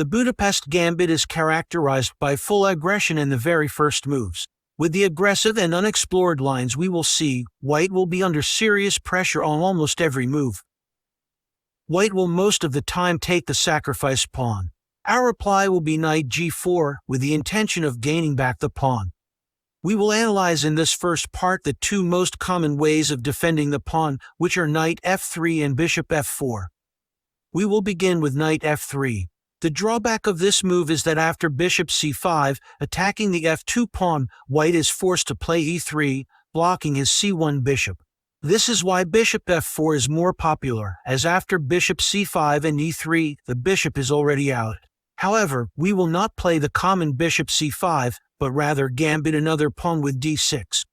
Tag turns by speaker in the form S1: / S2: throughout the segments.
S1: The Budapest Gambit is characterized by full aggression in the very first moves. With the aggressive and unexplored lines we will see, white will be under serious pressure on almost every move. White will most of the time take the sacrifice pawn. Our reply will be knight g4 with the intention of gaining back the pawn. We will analyze in this first part the two most common ways of defending the pawn, which are knight f3 and bishop f4. We will begin with knight f3. The drawback of this move is that after bishop c5, attacking the f2 pawn, white is forced to play e3, blocking his c1 bishop. This is why bishop f4 is more popular, as after bishop c5 and e3, the bishop is already out. However, we will not play the common bishop c5, but rather gambit another pawn with d6.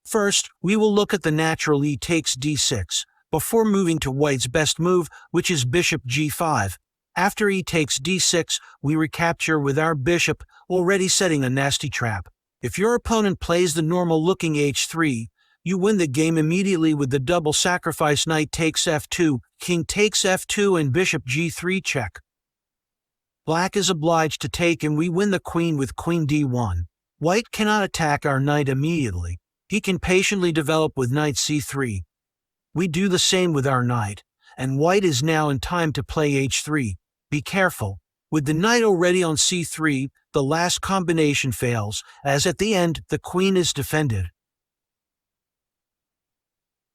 S1: First, we will look at the natural e takes d6, before moving to white's best move, which is bishop g5. After e takes d6, we recapture with our bishop, already setting a nasty trap. If your opponent plays the normal-looking h3, you win the game immediately with the double sacrifice knight takes f2, king takes f2 and bishop g3 check. Black is obliged to take and we win the queen with queen d1. White cannot attack our knight immediately. He can patiently develop with knight c3. We do the same with our knight, and white is now in time to play h3. Be careful. With the knight already on c3, the last combination fails, as at the end the queen is defended.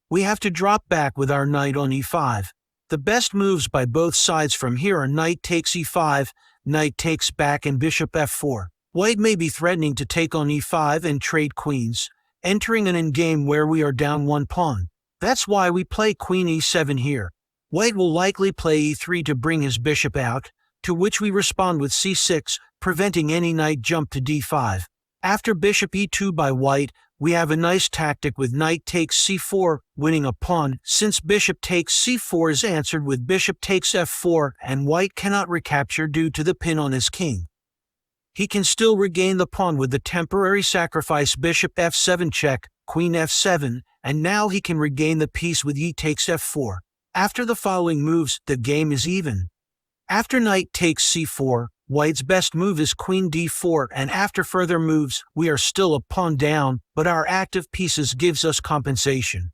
S1: We have to drop back with our knight on e5. The best moves by both sides from here are knight takes e5, knight takes back and bishop f4. White may be threatening to take on e5 and trade queens, entering an endgame where we are down one pawn. That's why we play queen e7 here. White will likely play e3 to bring his bishop out, to which we respond with c6, preventing any knight jump to d5. After bishop e2 by white, we have a nice tactic with knight takes c4, winning a pawn, since bishop takes c4 is answered with bishop takes f4 and white cannot recapture due to the pin on his king. He can still regain the pawn with the temporary sacrifice bishop f7 check, queen f7, and now he can regain the piece with e takes f4. After the following moves, the game is even. After knight takes c4, white's best move is queen d4, and after further moves, we are still a pawn down, but our active pieces gives us compensation.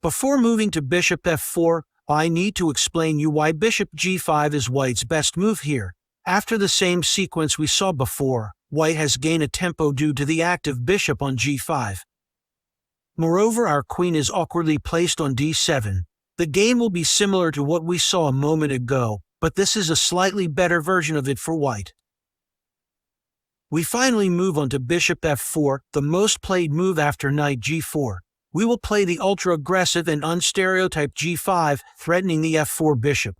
S1: Before moving to bishop f4, I need to explain you why bishop g5 is white's best move here. After the same sequence we saw before, white has gained a tempo due to the active bishop on g5. Moreover, our queen is awkwardly placed on d7. The game will be similar to what we saw a moment ago, but this is a slightly better version of it for white. We finally move on to bishop f4, the most played move after knight g4. We will play the ultra-aggressive and unstereotyped g5, threatening the f4 bishop.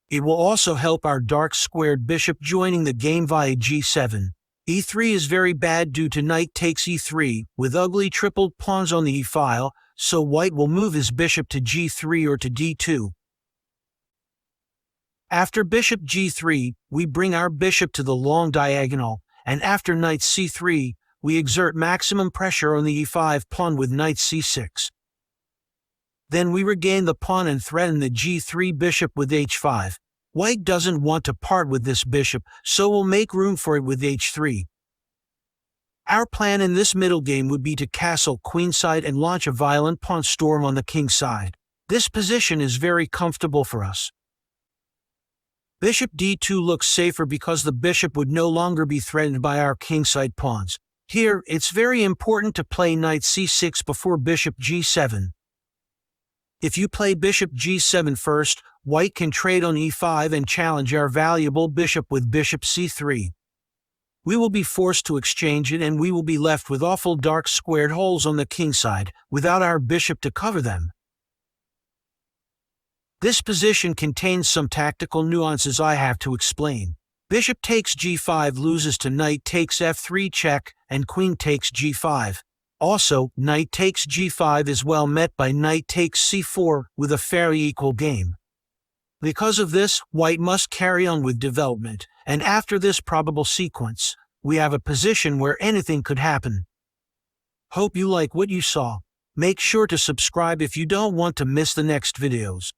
S1: It will also help our dark-squared bishop joining the game via g7. e3 is very bad due to knight takes e3, with ugly tripled pawns on the e-file, so white will move his bishop to g3 or to d2. After bishop g3, we bring our bishop to the long diagonal, and after knight c3, we exert maximum pressure on the e5 pawn with knight c6. Then we regain the pawn and threaten the g3 bishop with h5. White doesn't want to part with this bishop, so we'll make room for it with h3. Our plan in this middle game would be to castle queenside and launch a violent pawn storm on the king side. This position is very comfortable for us. Bishop d2 looks safer because the bishop would no longer be threatened by our kingside pawns. Here, it's very important to play knight c6 before bishop g7. If you play bishop g7 first, white can trade on e5 and challenge our valuable bishop with bishop c3. We will be forced to exchange it and we will be left with awful dark squared holes on the kingside, without our bishop to cover them. This position contains some tactical nuances I have to explain. Bishop takes g5 loses to knight takes f3 check, and queen takes g5. Also, knight takes g5 is well met by knight takes c4 with a fairly equal game. Because of this, white must carry on with development, and after this probable sequence, we have a position where anything could happen. Hope you like what you saw. Make sure to subscribe if you don't want to miss the next videos.